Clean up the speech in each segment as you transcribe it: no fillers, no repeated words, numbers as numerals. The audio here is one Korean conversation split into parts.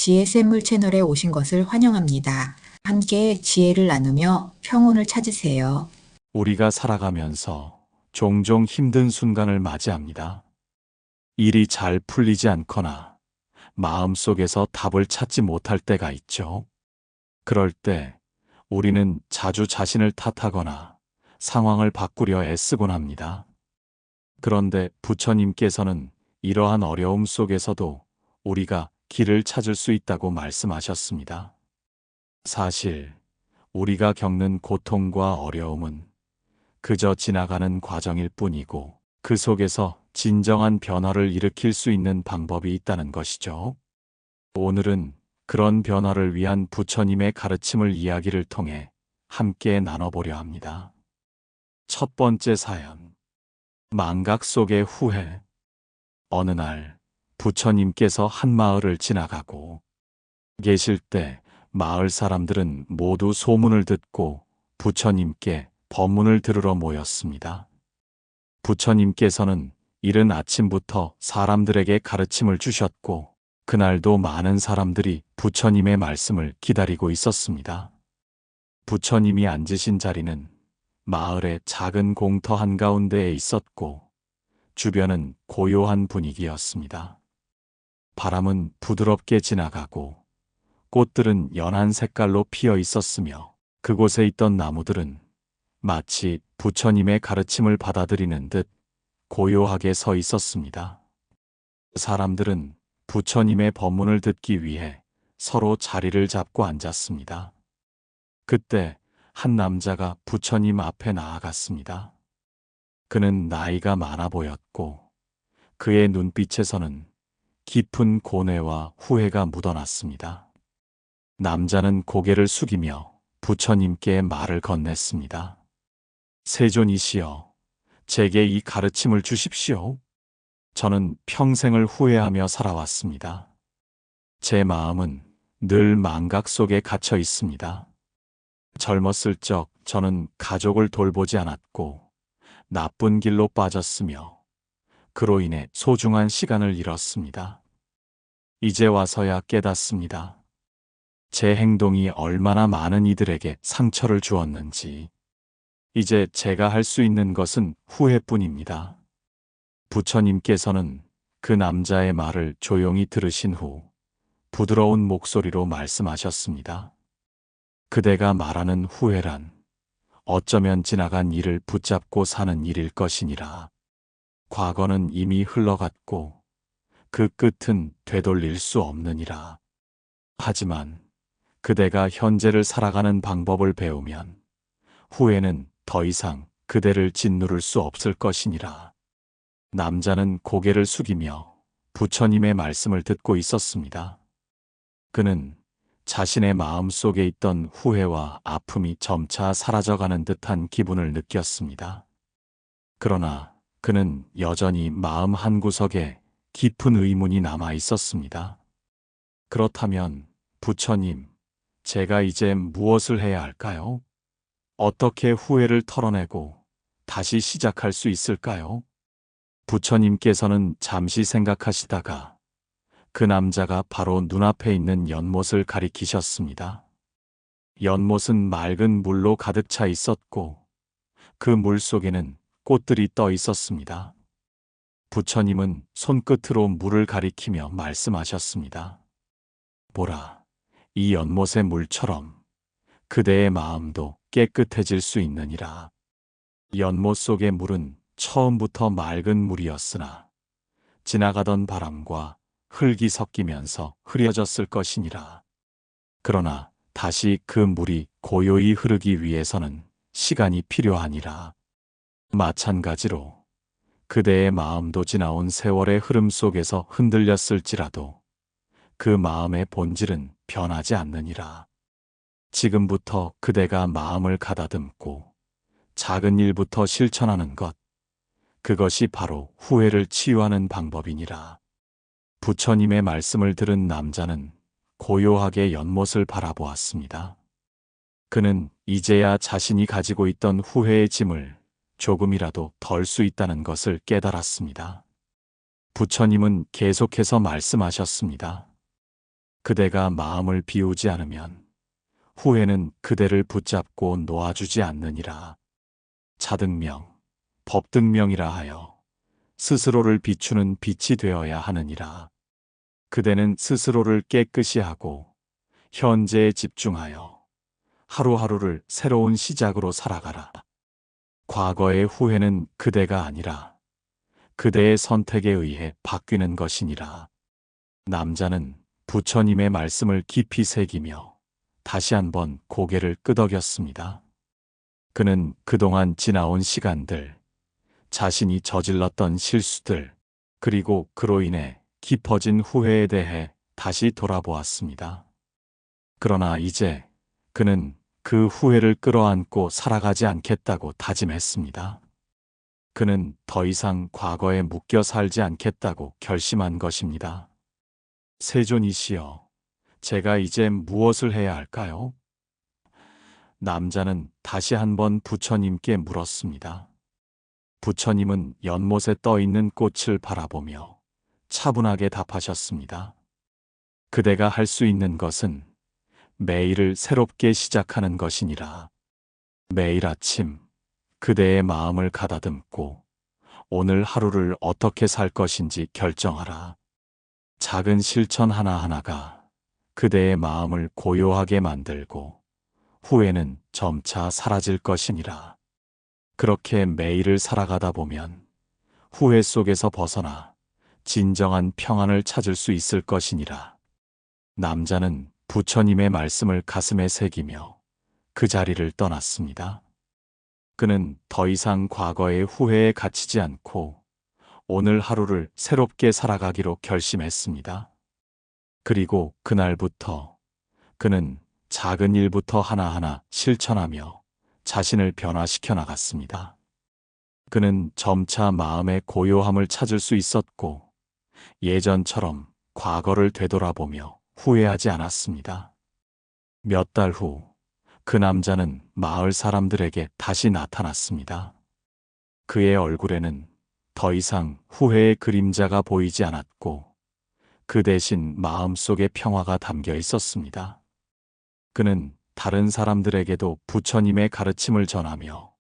지혜 샘물 채널에 오신 것을 환영합니다. 함께 지혜를 나누며 평온을 찾으세요. 우리가 살아가면서 종종 힘든 순간을 맞이합니다. 일이 잘 풀리지 않거나 마음속에서 답을 찾지 못할 때가 있죠. 그럴 때 우리는 자주 자신을 탓하거나 상황을 바꾸려 애쓰곤 합니다. 그런데 부처님께서는 이러한 어려움 속에서도 우리가 길을 찾을 수 있다고 말씀하셨습니다. 사실 우리가 겪는 고통과 어려움은 그저 지나가는 과정일 뿐이고 그 속에서 진정한 변화를 일으킬 수 있는 방법이 있다는 것이죠. 오늘은 그런 변화를 위한 부처님의 가르침을 이야기를 통해 함께 나눠보려 합니다. 첫 번째 사연. 망각 속의 후회. 어느 날 부처님께서 한 마을을 지나가고 계실 때 마을 사람들은 모두 소문을 듣고 부처님께 법문을 들으러 모였습니다. 부처님께서는 이른 아침부터 사람들에게 가르침을 주셨고 그날도 많은 사람들이 부처님의 말씀을 기다리고 있었습니다. 부처님이 앉으신 자리는 마을의 작은 공터 한가운데에 있었고 주변은 고요한 분위기였습니다. 바람은 부드럽게 지나가고 꽃들은 연한 색깔로 피어 있었으며 그곳에 있던 나무들은 마치 부처님의 가르침을 받아들이는 듯 고요하게 서 있었습니다. 사람들은 부처님의 법문을 듣기 위해 서로 자리를 잡고 앉았습니다. 그때 한 남자가 부처님 앞에 나아갔습니다. 그는 나이가 많아 보였고 그의 눈빛에서는 깊은 고뇌와 후회가 묻어났습니다. 남자는 고개를 숙이며 부처님께 말을 건넸습니다. 세존이시여, 제게 이 가르침을 주십시오. 저는 평생을 후회하며 살아왔습니다. 제 마음은 늘 망각 속에 갇혀 있습니다. 젊었을 적 저는 가족을 돌보지 않았고 나쁜 길로 빠졌으며 그로 인해 소중한 시간을 잃었습니다. 이제 와서야 깨닫습니다. 제 행동이 얼마나 많은 이들에게 상처를 주었는지. 이제 제가 할 수 있는 것은 후회뿐입니다. 부처님께서는 그 남자의 말을 조용히 들으신 후 부드러운 목소리로 말씀하셨습니다. 그대가 말하는 후회란 어쩌면 지나간 일을 붙잡고 사는 일일 것이니라. 과거는 이미 흘러갔고 그 끝은 되돌릴 수 없느니라. 하지만 그대가 현재를 살아가는 방법을 배우면 후회는 더 이상 그대를 짓누를 수 없을 것이니라. 남자는 고개를 숙이며 부처님의 말씀을 듣고 있었습니다. 그는 자신의 마음 속에 있던 후회와 아픔이 점차 사라져가는 듯한 기분을 느꼈습니다. 그러나 그는 여전히 마음 한구석에 깊은 의문이 남아 있었습니다. 그렇다면 부처님, 제가 이제 무엇을 해야 할까요? 어떻게 후회를 털어내고 다시 시작할 수 있을까요? 부처님께서는 잠시 생각하시다가 그 남자가 바로 눈앞에 있는 연못을 가리키셨습니다. 연못은 맑은 물로 가득 차 있었고 그 물 속에는 꽃들이 떠 있었습니다. 부처님은 손끝으로 물을 가리키며 말씀하셨습니다. 보라, 이 연못의 물처럼 그대의 마음도 깨끗해질 수 있느니라. 연못 속의 물은 처음부터 맑은 물이었으나 지나가던 바람과 흙이 섞이면서 흐려졌을 것이니라. 그러나 다시 그 물이 고요히 흐르기 위해서는 시간이 필요하니라. 마찬가지로 그대의 마음도 지나온 세월의 흐름 속에서 흔들렸을지라도 그 마음의 본질은 변하지 않느니라. 지금부터 그대가 마음을 가다듬고 작은 일부터 실천하는 것, 그것이 바로 후회를 치유하는 방법이니라. 부처님의 말씀을 들은 남자는 고요하게 연못을 바라보았습니다. 그는 이제야 자신이 가지고 있던 후회의 짐을 조금이라도 덜 수 있다는 것을 깨달았습니다. 부처님은 계속해서 말씀하셨습니다. 그대가 마음을 비우지 않으면 후회는 그대를 붙잡고 놓아주지 않느니라. 자등명, 법등명이라 하여 스스로를 비추는 빛이 되어야 하느니라. 그대는 스스로를 깨끗이 하고 현재에 집중하여 하루하루를 새로운 시작으로 살아가라. 과거의 후회는 그대가 아니라 그대의 선택에 의해 바뀌는 것이니라. 남자는 부처님의 말씀을 깊이 새기며 다시 한번 고개를 끄덕였습니다. 그는 그동안 지나온 시간들, 자신이 저질렀던 실수들, 그리고 그로 인해 깊어진 후회에 대해 다시 돌아보았습니다. 그러나 이제 그는 그 후회를 끌어안고 살아가지 않겠다고 다짐했습니다. 그는 더 이상 과거에 묶여 살지 않겠다고 결심한 것입니다. 세존이시여, 제가 이제 무엇을 해야 할까요? 남자는 다시 한번 부처님께 물었습니다. 부처님은 연못에 떠 있는 꽃을 바라보며 차분하게 답하셨습니다. 그대가 할 수 있는 것은 매일을 새롭게 시작하는 것이니라. 매일 아침 그대의 마음을 가다듬고 오늘 하루를 어떻게 살 것인지 결정하라. 작은 실천 하나하나가 그대의 마음을 고요하게 만들고 후회는 점차 사라질 것이니라. 그렇게 매일을 살아가다 보면 후회 속에서 벗어나 진정한 평안을 찾을 수 있을 것이니라. 남자는 부처님의 말씀을 가슴에 새기며 그 자리를 떠났습니다. 그는 더 이상 과거의 후회에 갇히지 않고 오늘 하루를 새롭게 살아가기로 결심했습니다. 그리고 그날부터 그는 작은 일부터 하나하나 실천하며 자신을 변화시켜 나갔습니다. 그는 점차 마음의 고요함을 찾을 수 있었고 예전처럼 과거를 되돌아보며 후회하지 않았습니다. 몇 달 후 그 남자는 마을 사람들에게 다시 나타났습니다. 그의 얼굴에는 더 이상 후회의 그림자가 보이지 않았고 그 대신 마음속에 평화가 담겨 있었습니다. 그는 다른 사람들에게도 부처님의 가르침을 전하며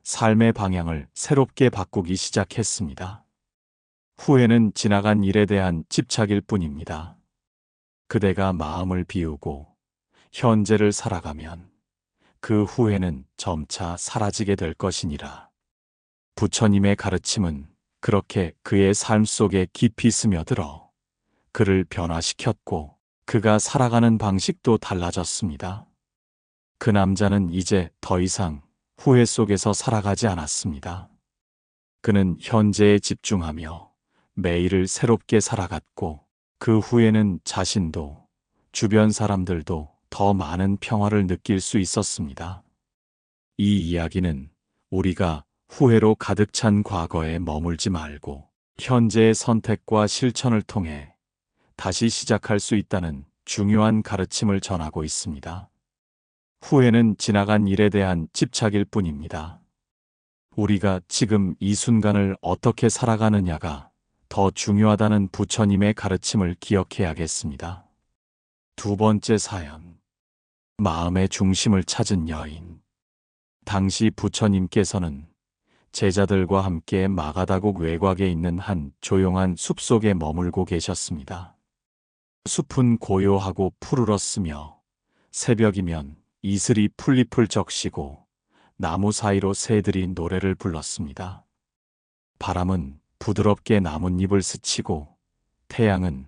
삶의 방향을 새롭게 바꾸기 시작했습니다. 후회는 지나간 일에 대한 집착일 뿐입니다. 그대가 마음을 비우고 현재를 살아가면 그 후회는 점차 사라지게 될 것이니라. 부처님의 가르침은 그렇게 그의 삶 속에 깊이 스며들어 그를 변화시켰고 그가 살아가는 방식도 달라졌습니다. 그 남자는 이제 더 이상 후회 속에서 살아가지 않았습니다. 그는 현재에 집중하며 매일을 새롭게 살아갔고 그 후에는 자신도 주변 사람들도 더 많은 평화를 느낄 수 있었습니다. 이 이야기는 우리가 후회로 가득 찬 과거에 머물지 말고 현재의 선택과 실천을 통해 다시 시작할 수 있다는 중요한 가르침을 전하고 있습니다. 후회는 지나간 일에 대한 집착일 뿐입니다. 우리가 지금 이 순간을 어떻게 살아가느냐가 더 중요하다는 부처님의 가르침을 기억해야겠습니다. 두 번째 사연. 마음의 중심을 찾은 여인. 당시 부처님께서는 제자들과 함께 마가다국 외곽에 있는 한 조용한 숲속에 머물고 계셨습니다. 숲은 고요하고 푸르렀으며 새벽이면 이슬이 풀잎을 적시고 나무 사이로 새들이 노래를 불렀습니다. 바람은 부드럽게 나뭇잎을 스치고 태양은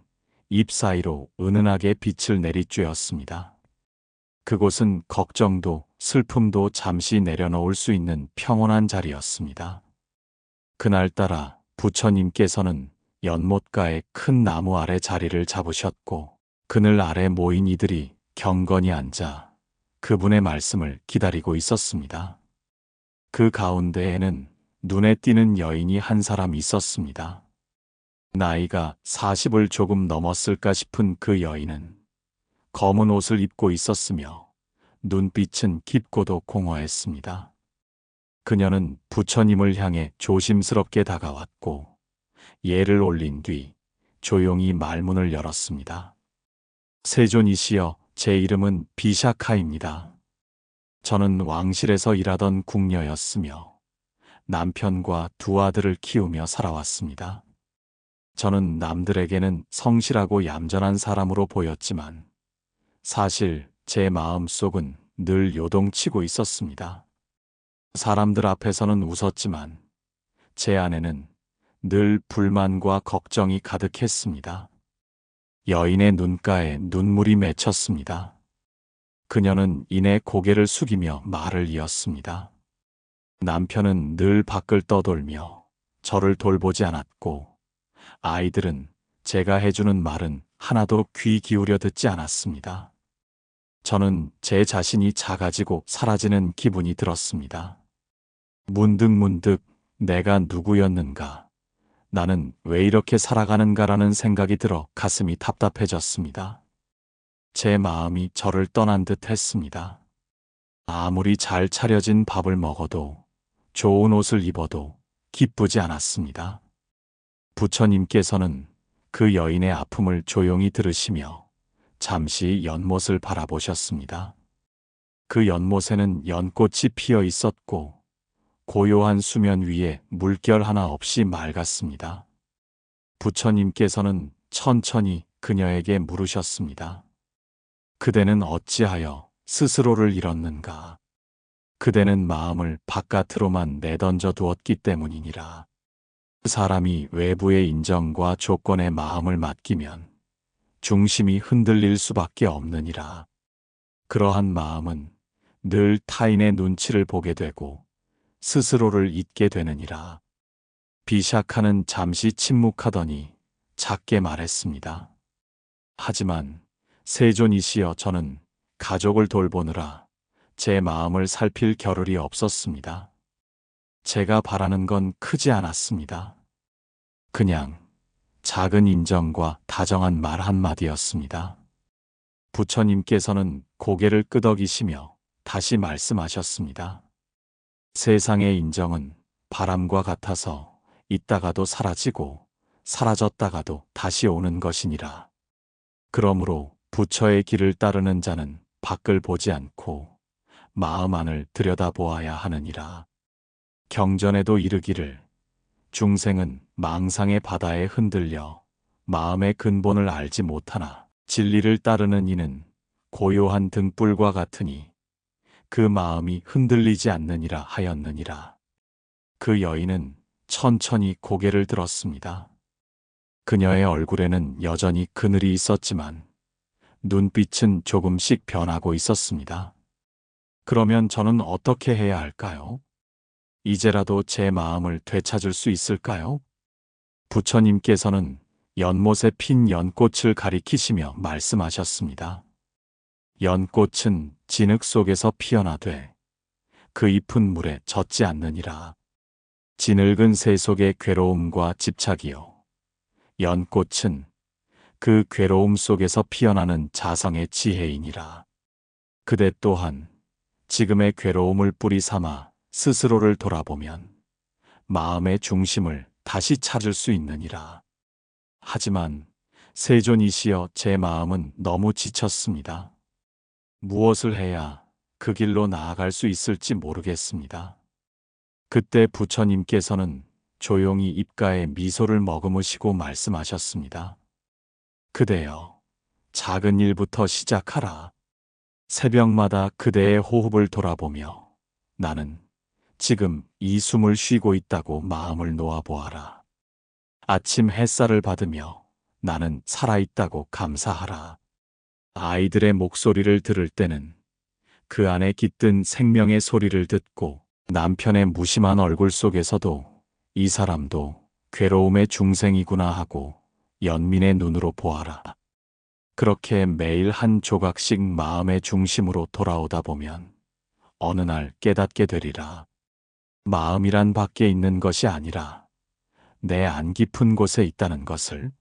잎 사이로 은은하게 빛을 내리쬐었습니다. 그곳은 걱정도 슬픔도 잠시 내려놓을 수 있는 평온한 자리였습니다. 그날따라 부처님께서는 연못가의 큰 나무 아래 자리를 잡으셨고 그늘 아래 모인 이들이 경건히 앉아 그분의 말씀을 기다리고 있었습니다. 그 가운데에는 눈에 띄는 여인이 한 사람 있었습니다. 나이가 40을 조금 넘었을까 싶은 그 여인은 검은 옷을 입고 있었으며 눈빛은 깊고도 공허했습니다. 그녀는 부처님을 향해 조심스럽게 다가왔고 예를 올린 뒤 조용히 말문을 열었습니다. 세존이시여, 제 이름은 비샤카입니다. 저는 왕실에서 일하던 궁녀였으며 남편과 두 아들을 키우며 살아왔습니다. 저는 남들에게는 성실하고 얌전한 사람으로 보였지만 사실 제 마음속은 늘 요동치고 있었습니다. 사람들 앞에서는 웃었지만 제 안에는 늘 불만과 걱정이 가득했습니다. 여인의 눈가에 눈물이 맺혔습니다. 그녀는 이내 고개를 숙이며 말을 이었습니다. 남편은 늘 밖을 떠돌며 저를 돌보지 않았고 아이들은 제가 해주는 말은 하나도 귀 기울여 듣지 않았습니다. 저는 제 자신이 작아지고 사라지는 기분이 들었습니다. 문득 내가 누구였는가, 나는 왜 이렇게 살아가는가라는 생각이 들어 가슴이 답답해졌습니다. 제 마음이 저를 떠난 듯 했습니다. 아무리 잘 차려진 밥을 먹어도 좋은 옷을 입어도 기쁘지 않았습니다. 부처님께서는 그 여인의 아픔을 조용히 들으시며 잠시 연못을 바라보셨습니다. 그 연못에는 연꽃이 피어 있었고 고요한 수면 위에 물결 하나 없이 맑았습니다. 부처님께서는 천천히 그녀에게 물으셨습니다. 그대는 어찌하여 스스로를 잃었는가? 그대는 마음을 바깥으로만 내던져 두었기 때문이니라. 사람이 외부의 인정과 조건에 마음을 맡기면 중심이 흔들릴 수밖에 없느니라. 그러한 마음은 늘 타인의 눈치를 보게 되고 스스로를 잊게 되느니라. 비샤카는 잠시 침묵하더니 작게 말했습니다. 하지만 세존이시여, 저는 가족을 돌보느라 제 마음을 살필 겨를이 없었습니다. 제가 바라는 건 크지 않았습니다. 그냥 작은 인정과 다정한 말 한마디였습니다. 부처님께서는 고개를 끄덕이시며 다시 말씀하셨습니다. 세상의 인정은 바람과 같아서 있다가도 사라지고 사라졌다가도 다시 오는 것이니라. 그러므로 부처의 길을 따르는 자는 밖을 보지 않고 마음 안을 들여다보아야 하느니라. 경전에도 이르기를 중생은 망상의 바다에 흔들려 마음의 근본을 알지 못하나 진리를 따르는 이는 고요한 등불과 같으니 그 마음이 흔들리지 않느니라 하였느니라. 그 여인은 천천히 고개를 들었습니다. 그녀의 얼굴에는 여전히 그늘이 있었지만 눈빛은 조금씩 변하고 있었습니다. 그러면 저는 어떻게 해야 할까요? 이제라도 제 마음을 되찾을 수 있을까요? 부처님께서는 연못에 핀 연꽃을 가리키시며 말씀하셨습니다. 연꽃은 진흙 속에서 피어나되 그 잎은 물에 젖지 않느니라. 진흙은 새 속의 괴로움과 집착이요, 연꽃은 그 괴로움 속에서 피어나는 자성의 지혜이니라. 그대 또한 지금의 괴로움을 뿌리 삼아 스스로를 돌아보면 마음의 중심을 다시 찾을 수 있느니라. 하지만 세존이시여, 제 마음은 너무 지쳤습니다. 무엇을 해야 그 길로 나아갈 수 있을지 모르겠습니다. 그때 부처님께서는 조용히 입가에 미소를 머금으시고 말씀하셨습니다. 그대여, 작은 일부터 시작하라. 새벽마다 그대의 호흡을 돌아보며 나는 지금 이 숨을 쉬고 있다고 마음을 놓아보아라. 아침 햇살을 받으며 나는 살아있다고 감사하라. 아이들의 목소리를 들을 때는 그 안에 깃든 생명의 소리를 듣고 남편의 무심한 얼굴 속에서도 이 사람도 괴로움의 중생이구나 하고 연민의 눈으로 보아라. 그렇게 매일 한 조각씩 마음의 중심으로 돌아오다 보면 어느 날 깨닫게 되리라. 마음이란 밖에 있는 것이 아니라 내 안 깊은 곳에 있다는 것을.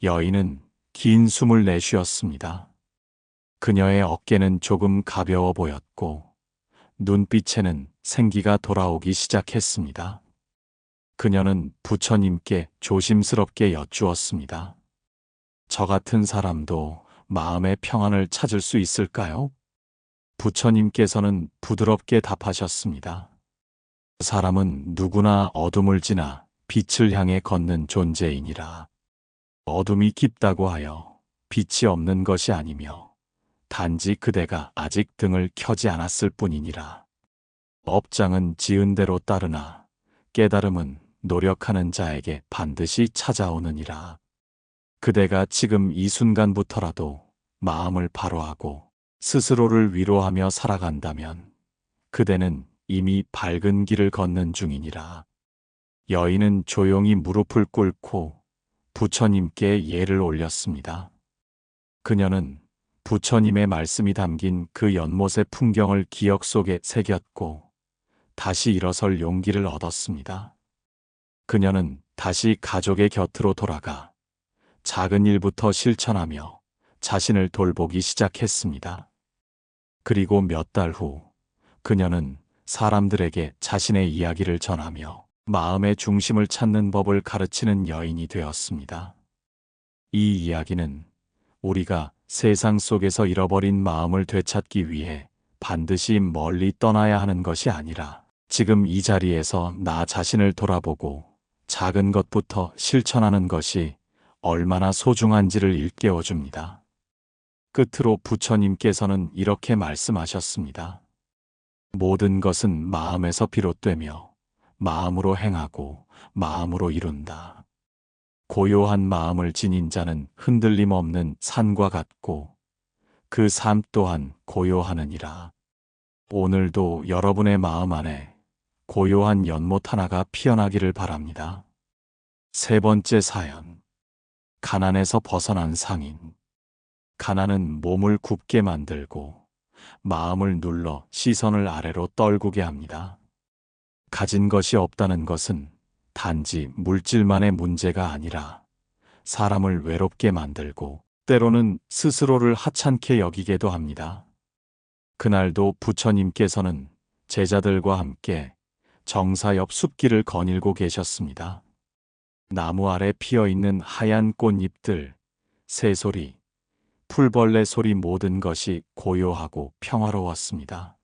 여인은 긴 숨을 내쉬었습니다. 그녀의 어깨는 조금 가벼워 보였고 눈빛에는 생기가 돌아오기 시작했습니다. 그녀는 부처님께 조심스럽게 여쭈었습니다. 저 같은 사람도 마음의 평안을 찾을 수 있을까요? 부처님께서는 부드럽게 답하셨습니다. 사람은 누구나 어둠을 지나 빛을 향해 걷는 존재이니라. 어둠이 깊다고 하여 빛이 없는 것이 아니며 단지 그대가 아직 등을 켜지 않았을 뿐이니라. 업장은 지은 대로 따르나 깨달음은 노력하는 자에게 반드시 찾아오느니라. 그대가 지금 이 순간부터라도 마음을 바로하고 스스로를 위로하며 살아간다면 그대는 이미 밝은 길을 걷는 중이니라. 여인은 조용히 무릎을 꿇고 부처님께 예를 올렸습니다. 그녀는 부처님의 말씀이 담긴 그 연못의 풍경을 기억 속에 새겼고 다시 일어설 용기를 얻었습니다. 그녀는 다시 가족의 곁으로 돌아가 작은 일부터 실천하며 자신을 돌보기 시작했습니다. 그리고 몇 달 후 그녀는 사람들에게 자신의 이야기를 전하며 마음의 중심을 찾는 법을 가르치는 여인이 되었습니다. 이 이야기는 우리가 세상 속에서 잃어버린 마음을 되찾기 위해 반드시 멀리 떠나야 하는 것이 아니라 지금 이 자리에서 나 자신을 돌아보고 작은 것부터 실천하는 것이 얼마나 소중한지를 일깨워 줍니다. 끝으로 부처님께서는 이렇게 말씀하셨습니다. 모든 것은 마음에서 비롯되며 마음으로 행하고 마음으로 이룬다. 고요한 마음을 지닌 자는 흔들림 없는 산과 같고 그 삶 또한 고요하느니라. 오늘도 여러분의 마음 안에 고요한 연못 하나가 피어나기를 바랍니다. 세 번째 사연. 가난에서 벗어난 상인. 가난은 몸을 굽게 만들고 마음을 눌러 시선을 아래로 떨구게 합니다. 가진 것이 없다는 것은 단지 물질만의 문제가 아니라 사람을 외롭게 만들고 때로는 스스로를 하찮게 여기게도 합니다. 그날도 부처님께서는 제자들과 함께 정사 옆 숲길을 거닐고 계셨습니다. 나무 아래 피어있는 하얀 꽃잎들, 새소리, 풀벌레 소리 모든 것이 고요하고 평화로웠습니다.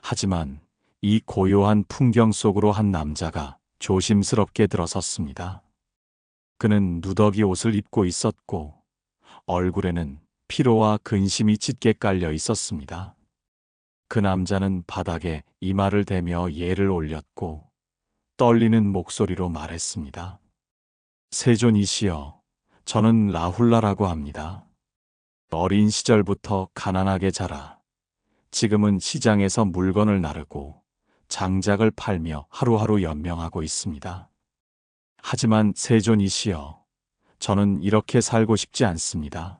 하지만 이 고요한 풍경 속으로 한 남자가 조심스럽게 들어섰습니다. 그는 누더기 옷을 입고 있었고 얼굴에는 피로와 근심이 짙게 깔려 있었습니다. 그 남자는 바닥에 이마를 대며 예를 올렸고 떨리는 목소리로 말했습니다. 세존이시여, 저는 라훌라라고 합니다. 어린 시절부터 가난하게 자라 지금은 시장에서 물건을 나르고 장작을 팔며 하루하루 연명하고 있습니다. 하지만 세존이시여, 저는 이렇게 살고 싶지 않습니다.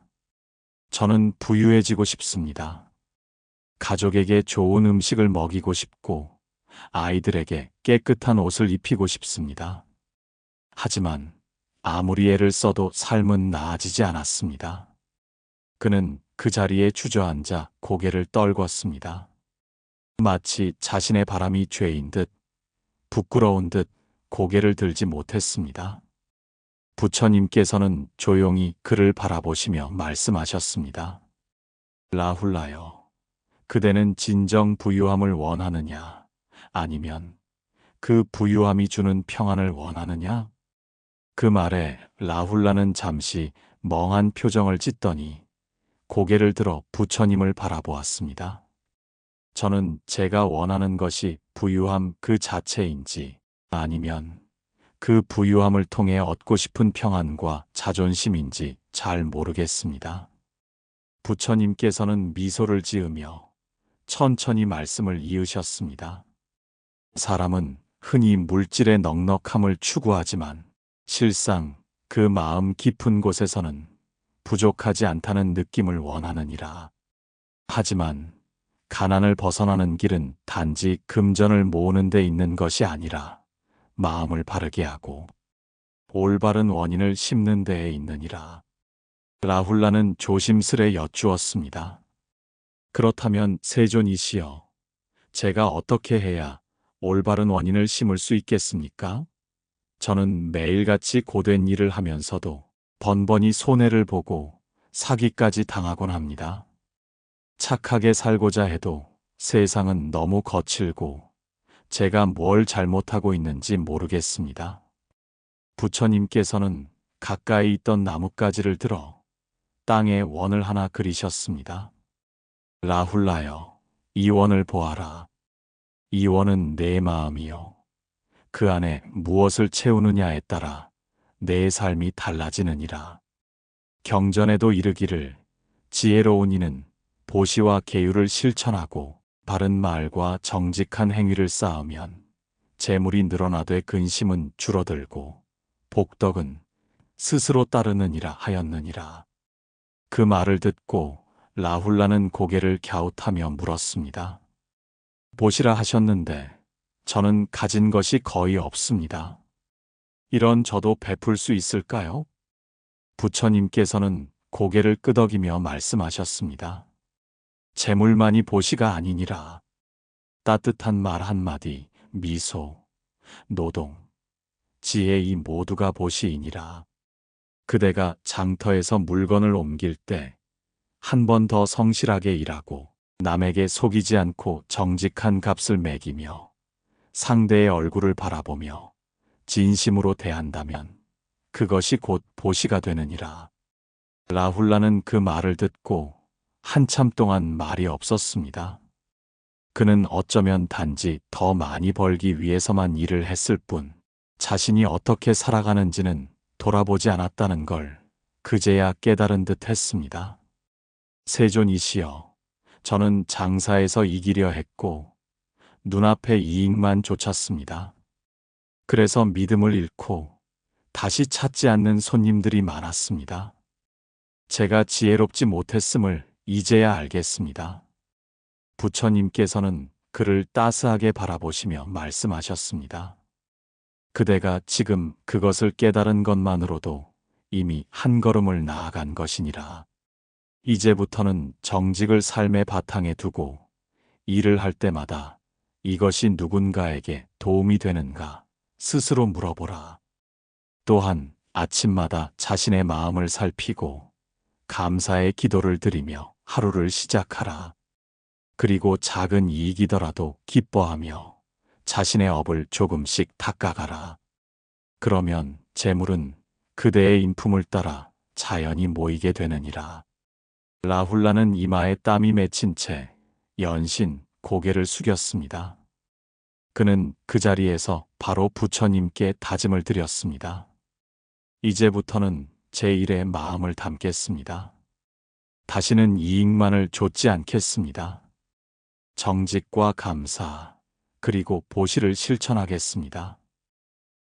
저는 부유해지고 싶습니다. 가족에게 좋은 음식을 먹이고 싶고 아이들에게 깨끗한 옷을 입히고 싶습니다. 하지만 아무리 애를 써도 삶은 나아지지 않았습니다. 그는 그 자리에 주저앉아 고개를 떨궜습니다. 마치 자신의 바람이 죄인 듯 부끄러운 듯 고개를 들지 못했습니다. 부처님께서는 조용히 그를 바라보시며 말씀하셨습니다. 라훌라여, 그대는 진정 부유함을 원하느냐? 아니면 그 부유함이 주는 평안을 원하느냐? 그 말에 라훌라는 잠시 멍한 표정을 짓더니 고개를 들어 부처님을 바라보았습니다. 저는 제가 원하는 것이 부유함 그 자체인지 아니면 그 부유함을 통해 얻고 싶은 평안과 자존심인지 잘 모르겠습니다. 부처님께서는 미소를 지으며 천천히 말씀을 이으셨습니다. 사람은 흔히 물질의 넉넉함을 추구하지만 실상 그 마음 깊은 곳에서는 부족하지 않다는 느낌을 원하느니라. 하지만 가난을 벗어나는 길은 단지 금전을 모으는 데 있는 것이 아니라 마음을 바르게 하고 올바른 원인을 심는 데에 있느니라. 라훌라는 조심스레 여쭈었습니다. 그렇다면 세존이시여, 제가 어떻게 해야 올바른 원인을 심을 수 있겠습니까? 저는 매일같이 고된 일을 하면서도 번번이 손해를 보고 사기까지 당하곤 합니다. 착하게 살고자 해도 세상은 너무 거칠고 제가 뭘 잘못하고 있는지 모르겠습니다. 부처님께서는 가까이 있던 나뭇가지를 들어 땅에 원을 하나 그리셨습니다. 라훌라여, 이 원을 보아라. 이 원은 내 마음이요. 그 안에 무엇을 채우느냐에 따라 내 삶이 달라지느니라. 경전에도 이르기를 지혜로운 이는 보시와 계율을 실천하고 바른 말과 정직한 행위를 쌓으면 재물이 늘어나되 근심은 줄어들고 복덕은 스스로 따르느니라 하였느니라. 그 말을 듣고 라훌라는 고개를 갸웃하며 물었습니다. 보시라 하셨는데 저는 가진 것이 거의 없습니다. 이런 저도 베풀 수 있을까요? 부처님께서는 고개를 끄덕이며 말씀하셨습니다. 재물만이 보시가 아니니라. 따뜻한 말 한마디, 미소, 노동, 지혜 이 모두가 보시이니라. 그대가 장터에서 물건을 옮길 때 한 번 더 성실하게 일하고 남에게 속이지 않고 정직한 값을 매기며 상대의 얼굴을 바라보며 진심으로 대한다면 그것이 곧 보시가 되느니라. 라훌라는 그 말을 듣고 한참 동안 말이 없었습니다. 그는 어쩌면 단지 더 많이 벌기 위해서만 일을 했을 뿐 자신이 어떻게 살아가는지는 돌아보지 않았다는 걸 그제야 깨달은 듯 했습니다. 세존이시여, 저는 장사에서 이기려 했고 눈앞의 이익만 좇았습니다. 그래서 믿음을 잃고 다시 찾지 않는 손님들이 많았습니다. 제가 지혜롭지 못했음을 이제야 알겠습니다. 부처님께서는 그를 따스하게 바라보시며 말씀하셨습니다. 그대가 지금 그것을 깨달은 것만으로도 이미 한 걸음을 나아간 것이니라. 이제부터는 정직을 삶의 바탕에 두고 일을 할 때마다 이것이 누군가에게 도움이 되는가 스스로 물어보라. 또한 아침마다 자신의 마음을 살피고 감사의 기도를 드리며 하루를 시작하라. 그리고 작은 이익이더라도 기뻐하며 자신의 업을 조금씩 닦아가라. 그러면 재물은 그대의 인품을 따라 자연히 모이게 되느니라. 라훌라는 이마에 땀이 맺힌 채 연신 고개를 숙였습니다. 그는 그 자리에서 바로 부처님께 다짐을 드렸습니다. 이제부터는 제 일에 마음을 담겠습니다. 다시는 이익만을 좇지 않겠습니다. 정직과 감사, 그리고 보시를 실천하겠습니다.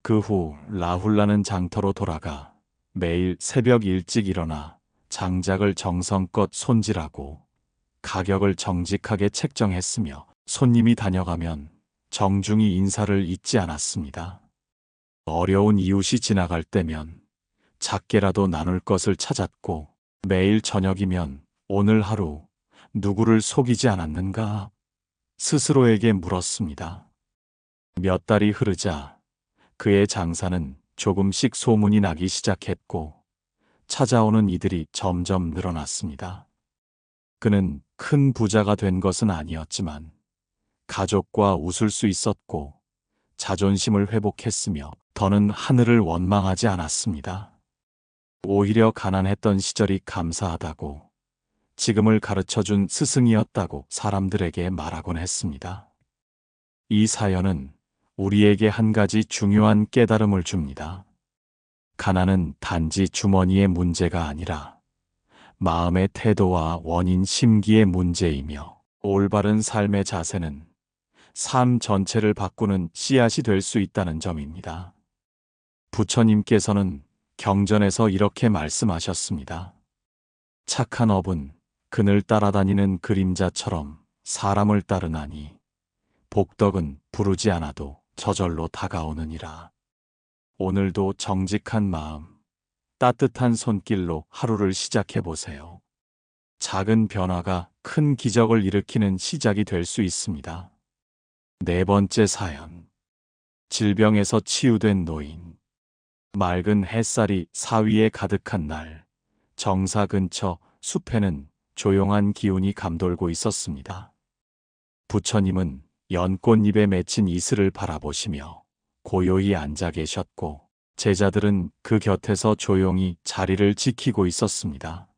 그 후 라훌라는 장터로 돌아가 매일 새벽 일찍 일어나 장작을 정성껏 손질하고 가격을 정직하게 책정했으며 손님이 다녀가면 정중히 인사를 잊지 않았습니다. 어려운 이웃이 지나갈 때면 작게라도 나눌 것을 찾았고 매일 저녁이면 오늘 하루 누구를 속이지 않았는가 스스로에게 물었습니다. 몇 달이 흐르자 그의 장사는 조금씩 소문이 나기 시작했고 찾아오는 이들이 점점 늘어났습니다. 그는 큰 부자가 된 것은 아니었지만 가족과 웃을 수 있었고 자존심을 회복했으며 더는 하늘을 원망하지 않았습니다. 오히려 가난했던 시절이 감사하다고 지금을 가르쳐준 스승이었다고 사람들에게 말하곤 했습니다. 이 사연은 우리에게 한 가지 중요한 깨달음을 줍니다. 가난은 단지 주머니의 문제가 아니라 마음의 태도와 원인 심기의 문제이며 올바른 삶의 자세는 삶 전체를 바꾸는 씨앗이 될 수 있다는 점입니다. 부처님께서는 경전에서 이렇게 말씀하셨습니다. 착한 업은 그늘 따라다니는 그림자처럼 사람을 따르나니 복덕은 부르지 않아도 저절로 다가오느니라. 오늘도 정직한 마음, 따뜻한 손길로 하루를 시작해 보세요. 작은 변화가 큰 기적을 일으키는 시작이 될 수 있습니다. 네 번째 사연. 질병에서 치유된 노인. 맑은 햇살이 사위에 가득한 날, 정사 근처 숲에는 조용한 기운이 감돌고 있었습니다. 부처님은 연꽃잎에 맺힌 이슬을 바라보시며 고요히 앉아 계셨고, 제자들은 그 곁에서 조용히 자리를 지키고 있었습니다.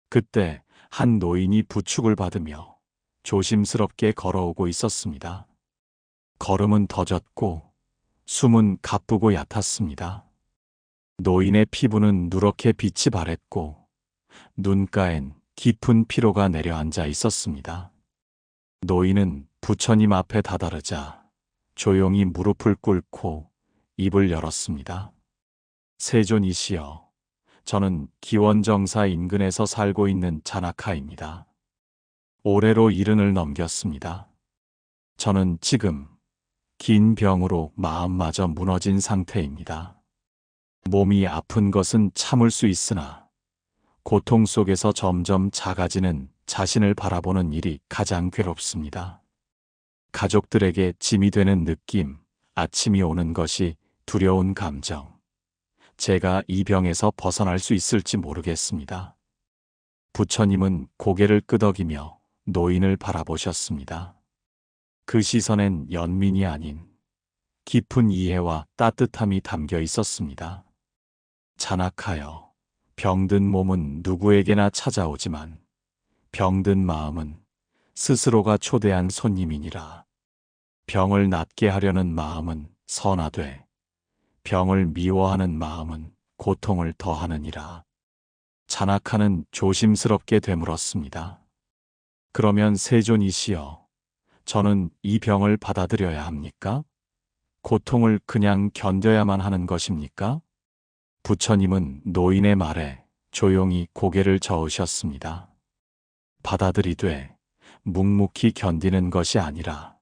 그때 한 노인이 부축을 받으며 조심스럽게 걸어오고 있었습니다. 걸음은 더뎠고 숨은 가쁘고 얕았습니다. 노인의 피부는 누렇게 빛이 바랬고 눈가엔 깊은 피로가 내려앉아 있었습니다. 노인은 부처님 앞에 다다르자 조용히 무릎을 꿇고 입을 열었습니다. 세존이시여, 저는 기원정사 인근에서 살고 있는 자나카입니다. 올해로 70을 넘겼습니다. 저는 지금 긴 병으로 마음마저 무너진 상태입니다. 몸이 아픈 것은 참을 수 있으나 고통 속에서 점점 작아지는 자신을 바라보는 일이 가장 괴롭습니다. 가족들에게 짐이 되는 느낌, 아침이 오는 것이 두려운 감정. 제가 이 병에서 벗어날 수 있을지 모르겠습니다. 부처님은 고개를 끄덕이며 노인을 바라보셨습니다. 그 시선엔 연민이 아닌 깊은 이해와 따뜻함이 담겨 있었습니다. 자나카여, 병든 몸은 누구에게나 찾아오지만 병든 마음은 스스로가 초대한 손님이니라. 병을 낫게 하려는 마음은 선하되 병을 미워하는 마음은 고통을 더하느니라. 자나카는 조심스럽게 되물었습니다. 그러면 세존이시여, 저는 이 병을 받아들여야 합니까? 고통을 그냥 견뎌야만 하는 것입니까? 부처님은 노인의 말에 조용히 고개를 저으셨습니다. 받아들이되 묵묵히 견디는 것이 아니라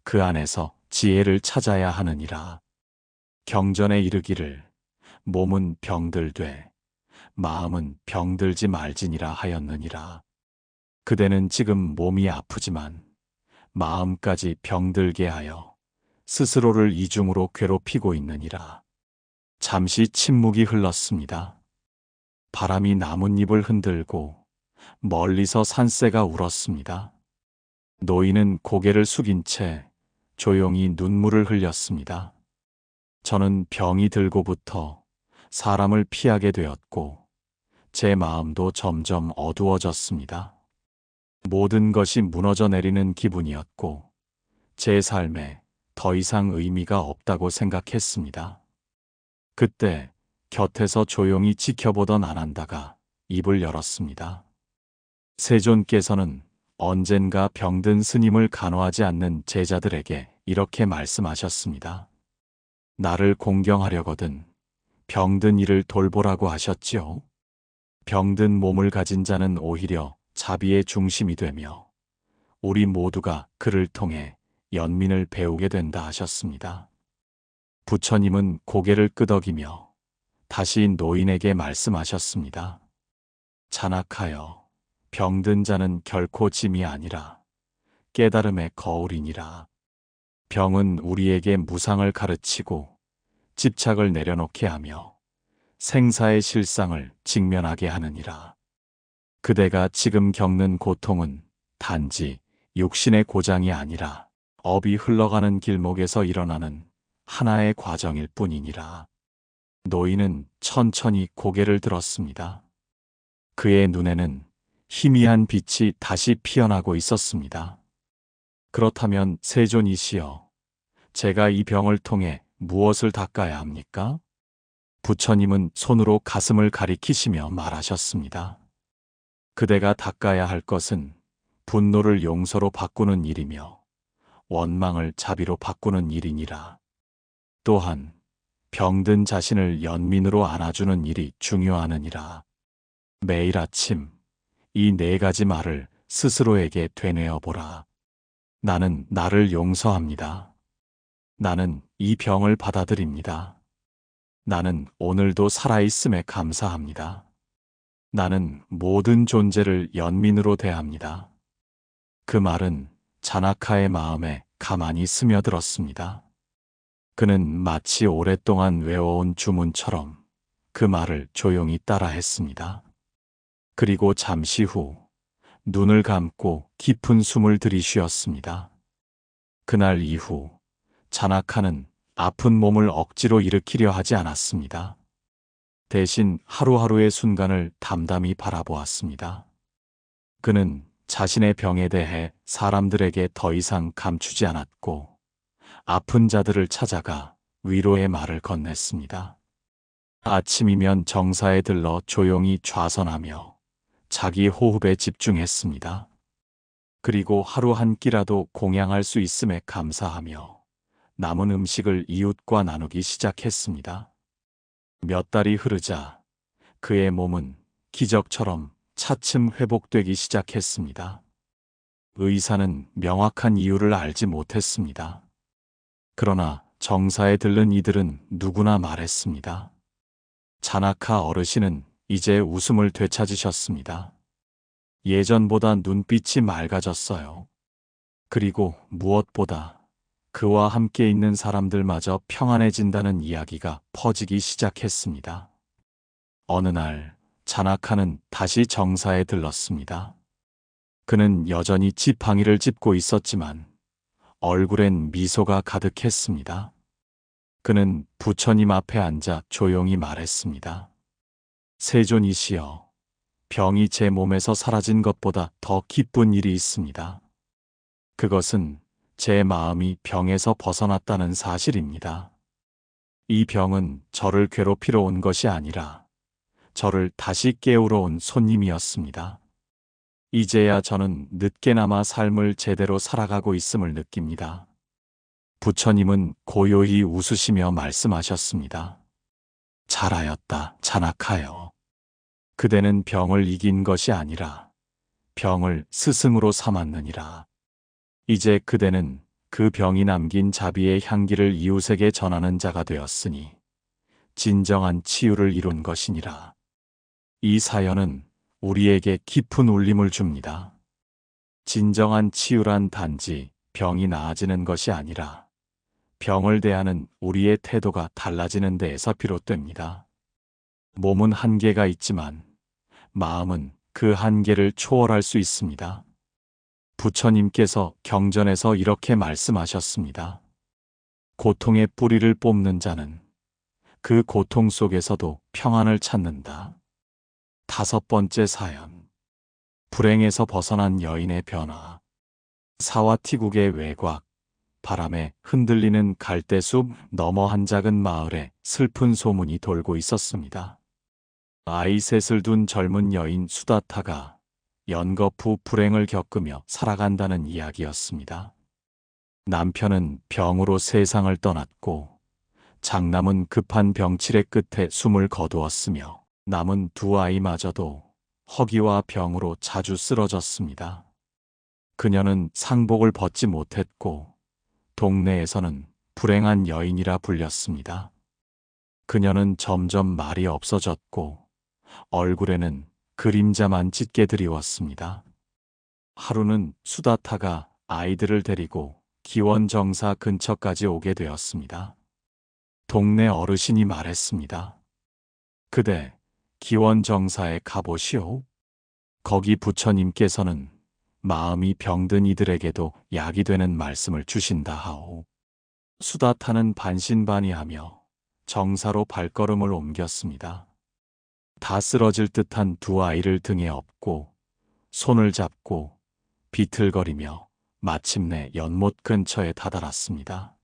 그 안에서 지혜를 찾아야 하느니라. 경전에 이르기를 몸은 병들되 마음은 병들지 말지니라 하였느니라. 그대는 지금 몸이 아프지만 마음까지 병들게 하여 스스로를 이중으로 괴롭히고 있느니라. 잠시 침묵이 흘렀습니다. 바람이 나뭇잎을 흔들고 멀리서 산새가 울었습니다. 노인은 고개를 숙인 채 조용히 눈물을 흘렸습니다. 저는 병이 들고부터 사람을 피하게 되었고 제 마음도 점점 어두워졌습니다. 모든 것이 무너져 내리는 기분이었고 제 삶에 더 이상 의미가 없다고 생각했습니다. 그때 곁에서 조용히 지켜보던 아난다가 입을 열었습니다. 세존께서는 언젠가 병든 스님을 간호하지 않는 제자들에게 이렇게 말씀하셨습니다. 나를 공경하려거든 병든 이를 돌보라고 하셨지요. 병든 몸을 가진 자는 오히려 자비의 중심이 되며 우리 모두가 그를 통해 연민을 배우게 된다 하셨습니다. 부처님은 고개를 끄덕이며 다시 노인에게 말씀하셨습니다. 자나카여, 병든 자는 결코 짐이 아니라 깨달음의 거울이니라. 병은 우리에게 무상을 가르치고 집착을 내려놓게 하며 생사의 실상을 직면하게 하느니라. 그대가 지금 겪는 고통은 단지 육신의 고장이 아니라 업이 흘러가는 길목에서 일어나는 하나의 과정일 뿐이니라. 노인은 천천히 고개를 들었습니다. 그의 눈에는 희미한 빛이 다시 피어나고 있었습니다. 그렇다면 세존이시여, 제가 이 병을 통해 무엇을 닦아야 합니까? 부처님은 손으로 가슴을 가리키시며 말하셨습니다. 그대가 닦아야 할 것은 분노를 용서로 바꾸는 일이며 원망을 자비로 바꾸는 일이니라. 또한 병든 자신을 연민으로 안아주는 일이 중요하느니라. 매일 아침 이 4가지 말을 스스로에게 되뇌어 보라. 나는 나를 용서합니다. 나는 이 병을 받아들입니다. 나는 오늘도 살아있음에 감사합니다. 나는 모든 존재를 연민으로 대합니다. 그 말은 자나카의 마음에 가만히 스며들었습니다. 그는 마치 오랫동안 외워온 주문처럼 그 말을 조용히 따라했습니다. 그리고 잠시 후 눈을 감고 깊은 숨을 들이쉬었습니다. 그날 이후 자나카는 아픈 몸을 억지로 일으키려 하지 않았습니다. 대신 하루하루의 순간을 담담히 바라보았습니다. 그는 자신의 병에 대해 사람들에게 더 이상 감추지 않았고 아픈 자들을 찾아가 위로의 말을 건넸습니다. 아침이면 정사에 들러 조용히 좌선하며 자기 호흡에 집중했습니다. 그리고 하루 한 끼라도 공양할 수 있음에 감사하며 남은 음식을 이웃과 나누기 시작했습니다. 몇 달이 흐르자 그의 몸은 기적처럼 차츰 회복되기 시작했습니다. 의사는 명확한 이유를 알지 못했습니다. 그러나 정사에 들른 이들은 누구나 말했습니다. 자나카 어르신은 이제 웃음을 되찾으셨습니다. 예전보다 눈빛이 맑아졌어요. 그리고 무엇보다 그와 함께 있는 사람들마저 평안해진다는 이야기가 퍼지기 시작했습니다. 어느 날 자나카는 다시 정사에 들렀습니다. 그는 여전히 지팡이를 짚고 있었지만 얼굴엔 미소가 가득했습니다. 그는 부처님 앞에 앉아 조용히 말했습니다. 세존이시여, 병이 제 몸에서 사라진 것보다 더 기쁜 일이 있습니다. 그것은 제 마음이 병에서 벗어났다는 사실입니다. 이 병은 저를 괴롭히러 온 것이 아니라 저를 다시 깨우러 온 손님이었습니다. 이제야 저는 늦게나마 삶을 제대로 살아가고 있음을 느낍니다. 부처님은 고요히 웃으시며 말씀하셨습니다. 잘하였다, 자나카여. 그대는 병을 이긴 것이 아니라 병을 스승으로 삼았느니라. 이제 그대는 그 병이 남긴 자비의 향기를 이웃에게 전하는 자가 되었으니 진정한 치유를 이룬 것이니라. 이 사연은 우리에게 깊은 울림을 줍니다. 진정한 치유란 단지 병이 나아지는 것이 아니라 병을 대하는 우리의 태도가 달라지는 데에서 비롯됩니다. 몸은 한계가 있지만 마음은 그 한계를 초월할 수 있습니다. 부처님께서 경전에서 이렇게 말씀하셨습니다. 고통의 뿌리를 뽑는 자는 그 고통 속에서도 평안을 찾는다. 5번째 사연. 불행에서 벗어난 여인의 변화. 사와티국의 외곽, 바람에 흔들리는 갈대숲 너머 한 작은 마을에 슬픈 소문이 돌고 있었습니다. 아이 셋을 둔 젊은 여인 수다타가 연겁 후 불행을 겪으며 살아간다는 이야기였습니다. 남편은 병으로 세상을 떠났고 장남은 급한 병치레 끝에 숨을 거두었으며 남은 두 아이마저도 허기와 병으로 자주 쓰러졌습니다. 그녀는 상복을 벗지 못했고 동네에서는 불행한 여인이라 불렸습니다. 그녀는 점점 말이 없어졌고 얼굴에는 그림자만 짙게 드리웠습니다. 하루는 수다타가 아이들을 데리고 기원정사 근처까지 오게 되었습니다. 동네 어르신이 말했습니다. 그대 기원정사에 가보시오. 거기 부처님께서는 마음이 병든 이들에게도 약이 되는 말씀을 주신다 하오. 수다타는 반신반의하며 정사로 발걸음을 옮겼습니다. 다 쓰러질 듯한 두 아이를 등에 업고 손을 잡고 비틀거리며 마침내 연못 근처에 다다랐습니다.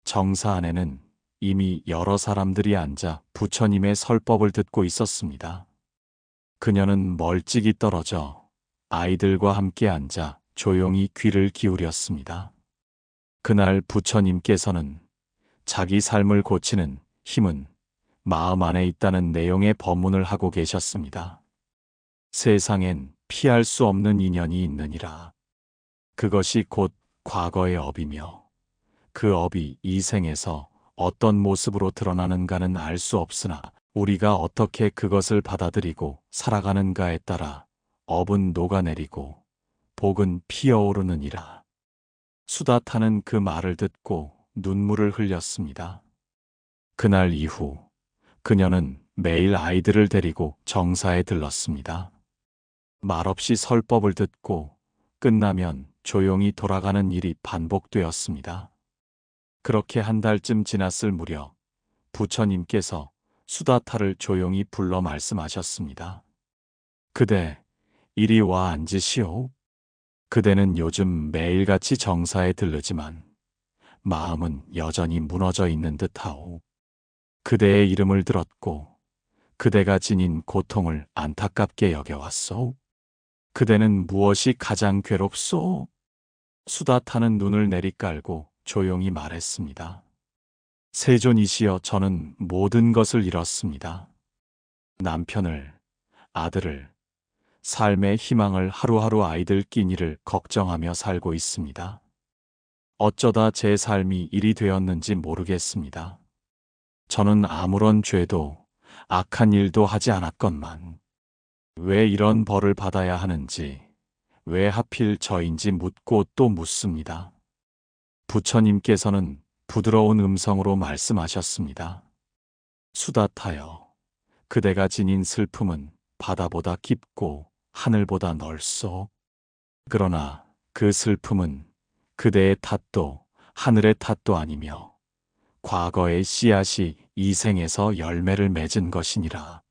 정사 안에는 이미 여러 사람들이 앉아 부처님의 설법을 듣고 있었습니다. 그녀는 멀찍이 떨어져 아이들과 함께 앉아 조용히 귀를 기울였습니다. 그날 부처님께서는 자기 삶을 고치는 힘은 마음 안에 있다는 내용의 법문을 하고 계셨습니다. 세상엔 피할 수 없는 인연이 있느니라. 그것이 곧 과거의 업이며 그 업이 이 생에서 어떤 모습으로 드러나는가는 알 수 없으나 우리가 어떻게 그것을 받아들이고 살아가는가에 따라 업은 녹아내리고 복은 피어오르느니라. 수다타는 그 말을 듣고 눈물을 흘렸습니다. 그날 이후 그녀는 매일 아이들을 데리고 정사에 들렀습니다. 말없이 설법을 듣고 끝나면 조용히 돌아가는 일이 반복되었습니다. 그렇게 한 달쯤 지났을 무렵 부처님께서 수다타를 조용히 불러 말씀하셨습니다. 그대, 이리 와 앉으시오. 그대는 요즘 매일같이 정사에 들르지만 마음은 여전히 무너져 있는 듯하오. 그대의 이름을 들었고 그대가 지닌 고통을 안타깝게 여겨왔소. 그대는 무엇이 가장 괴롭소? 수다타는 눈을 내리깔고 조용히 말했습니다. 세존이시여, 저는 모든 것을 잃었습니다. 남편을, 아들을, 삶의 희망을 하루하루 아이들 끼니를 걱정하며 살고 있습니다. 어쩌다 제 삶이 일이 되었는지 모르겠습니다. 저는 아무런 죄도 악한 일도 하지 않았건만 왜 이런 벌을 받아야 하는지, 왜 하필 저인지 묻고 또 묻습니다. 부처님께서는 부드러운 음성으로 말씀하셨습니다. 수다타여, 그대가 지닌 슬픔은 바다보다 깊고 하늘보다 넓소. 그러나 그 슬픔은 그대의 탓도 하늘의 탓도 아니며 과거의 씨앗이 이 생에서 열매를 맺은 것이니라.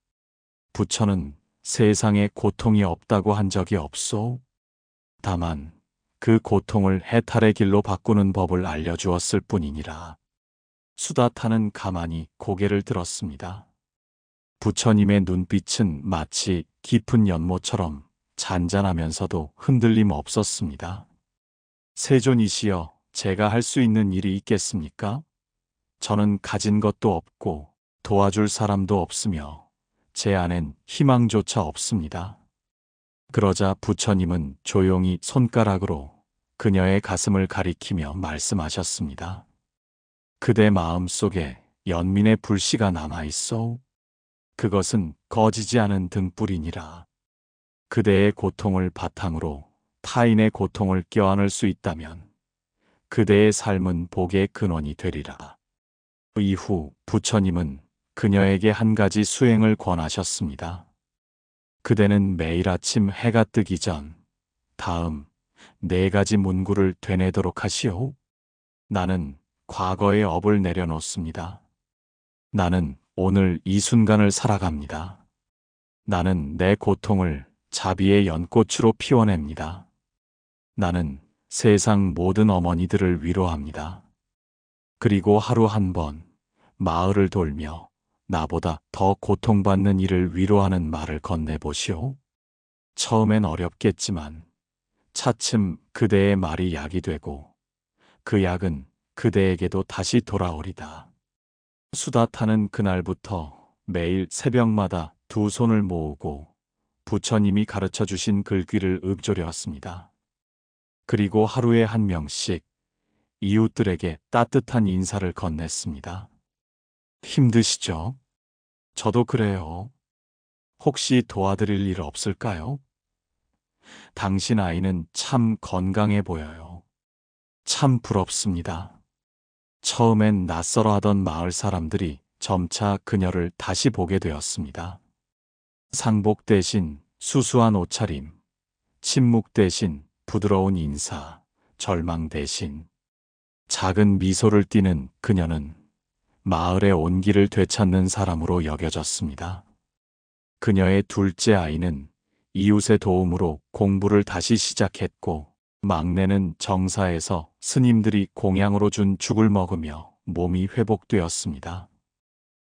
부처는 세상에 고통이 없다고 한 적이 없소. 다만 그 고통을 해탈의 길로 바꾸는 법을 알려주었을 뿐이니라. 수다타는 가만히 고개를 들었습니다. 부처님의 눈빛은 마치 깊은 연못처럼 잔잔하면서도 흔들림 없었습니다. 세존이시여, 제가 할 수 있는 일이 있겠습니까? 저는 가진 것도 없고 도와줄 사람도 없으며 제 안엔 희망조차 없습니다. 그러자 부처님은 조용히 손가락으로 그녀의 가슴을 가리키며 말씀하셨습니다. 그대 마음 속에 연민의 불씨가 남아있소. 그것은 꺼지지 않은 등불이니라. 그대의 고통을 바탕으로 타인의 고통을 껴안을 수 있다면 그대의 삶은 복의 근원이 되리라. 이후 부처님은 그녀에게 한 가지 수행을 권하셨습니다. 그대는 매일 아침 해가 뜨기 전 다음 4가지 문구를 되뇌도록 하시오. 나는 과거의 업을 내려놓습니다. 나는 오늘 이 순간을 살아갑니다. 나는 내 고통을 자비의 연꽃으로 피워냅니다. 나는 세상 모든 어머니들을 위로합니다. 그리고 하루 한 번 마을을 돌며 나보다 더 고통받는 이를 위로하는 말을 건네보시오. 처음엔 어렵겠지만 차츰 그대의 말이 약이 되고 그 약은 그대에게도 다시 돌아오리다. 수다타는 그날부터 매일 새벽마다 2 손을 모으고 부처님이 가르쳐 주신 글귀를 읊조려왔습니다. 그리고 하루에 1명씩 이웃들에게 따뜻한 인사를 건넸습니다. 힘드시죠? 저도 그래요. 혹시 도와드릴 일 없을까요? 당신 아이는 참 건강해 보여요. 참 부럽습니다. 처음엔 낯설어하던 마을 사람들이 점차 그녀를 다시 보게 되었습니다. 상복 대신 수수한 옷차림, 침묵 대신 부드러운 인사, 절망 대신 작은 미소를 띠는 그녀는 마을의 온기를 되찾는 사람으로 여겨졌습니다. 그녀의 둘째 아이는 이웃의 도움으로 공부를 다시 시작했고 막내는 정사에서 스님들이 공양으로 준 죽을 먹으며 몸이 회복되었습니다.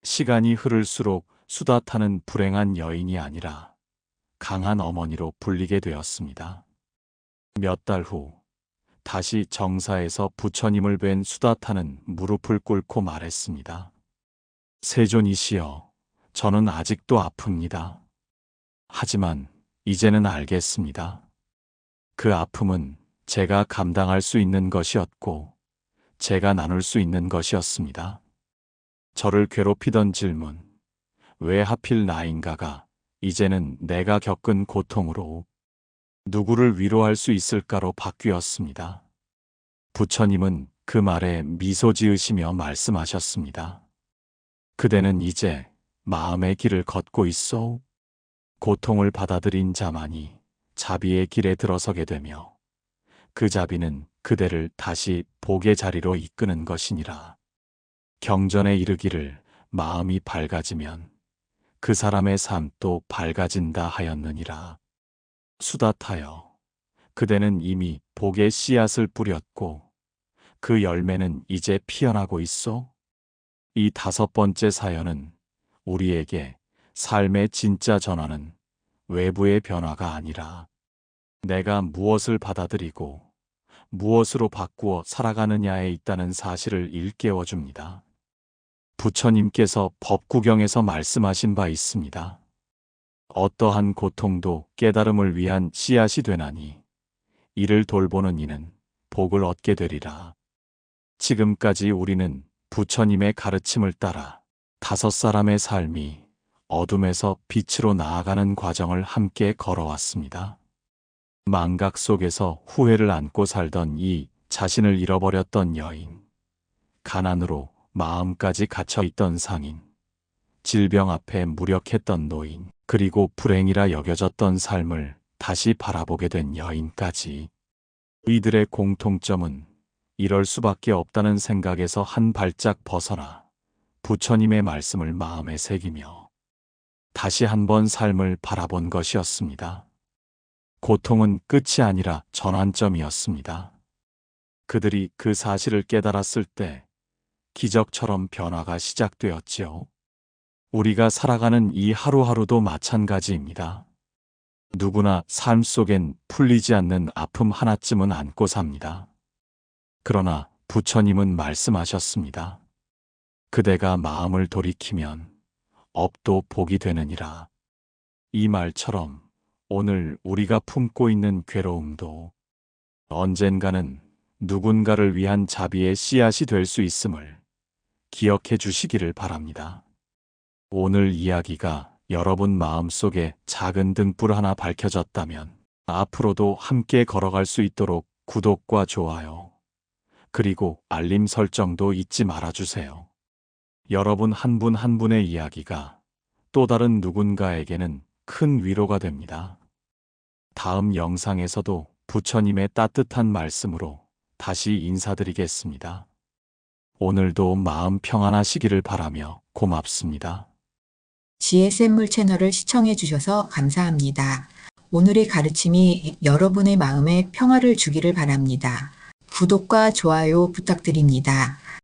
시간이 흐를수록 수다타는 불행한 여인이 아니라 강한 어머니로 불리게 되었습니다. 몇 달 후 다시 정사에서 부처님을 뵌 수다타는 무릎을 꿇고 말했습니다. 세존이시여, 저는 아직도 아픕니다. 하지만 이제는 알겠습니다. 그 아픔은 제가 감당할 수 있는 것이었고 제가 나눌 수 있는 것이었습니다. 저를 괴롭히던 질문, 왜 하필 나인가가 이제는 내가 겪은 고통으로 누구를 위로할 수 있을까로 바뀌었습니다. 부처님은 그 말에 미소 지으시며 말씀하셨습니다. 그대는 이제 마음의 길을 걷고 있소. 고통을 받아들인 자만이 자비의 길에 들어서게 되며 그 자비는 그대를 다시 복의 자리로 이끄는 것이니라. 경전에 이르기를 마음이 밝아지면 그 사람의 삶도 밝아진다 하였느니라. 수다타여, 그대는 이미 복의 씨앗을 뿌렸고 그 열매는 이제 피어나고 있소? 이 5번째 사연은 우리에게 삶의 진짜 전환은 외부의 변화가 아니라 내가 무엇을 받아들이고 무엇으로 바꾸어 살아가느냐에 있다는 사실을 일깨워 줍니다. 부처님께서 법구경에서 말씀하신 바 있습니다. 어떠한 고통도 깨달음을 위한 씨앗이 되나니 이를 돌보는 이는 복을 얻게 되리라. 지금까지 우리는 부처님의 가르침을 따라 5사람의 삶이 어둠에서 빛으로 나아가는 과정을 함께 걸어왔습니다. 망각 속에서 후회를 안고 살던 이 자신을 잃어버렸던 여인, 가난으로 마음까지 갇혀있던 상인, 질병 앞에 무력했던 노인, 그리고 불행이라 여겨졌던 삶을 다시 바라보게 된 여인까지. 이들의 공통점은 이럴 수밖에 없다는 생각에서 한 발짝 벗어나 부처님의 말씀을 마음에 새기며 다시 한번 삶을 바라본 것이었습니다. 고통은 끝이 아니라 전환점이었습니다. 그들이 그 사실을 깨달았을 때 기적처럼 변화가 시작되었지요. 우리가 살아가는 이 하루하루도 마찬가지입니다. 누구나 삶 속엔 풀리지 않는 아픔 하나쯤은 안고 삽니다. 그러나 부처님은 말씀하셨습니다. 그대가 마음을 돌이키면 업도 복이 되느니라. 이 말처럼 오늘 우리가 품고 있는 괴로움도 언젠가는 누군가를 위한 자비의 씨앗이 될 수 있음을 기억해 주시기를 바랍니다. 오늘 이야기가 여러분 마음속에 작은 등불 하나 밝혀졌다면 앞으로도 함께 걸어갈 수 있도록 구독과 좋아요, 그리고 알림 설정도 잊지 말아주세요. 여러분 한 분 한 분의 이야기가 또 다른 누군가에게는 큰 위로가 됩니다. 다음 영상에서도 부처님의 따뜻한 말씀으로 다시 인사드리겠습니다. 오늘도 마음 평안하시기를 바라며 고맙습니다. 지혜샘물 채널을 시청해 주셔서 감사합니다. 오늘의 가르침이 여러분의 마음에 평화를 주기를 바랍니다. 구독과 좋아요 부탁드립니다.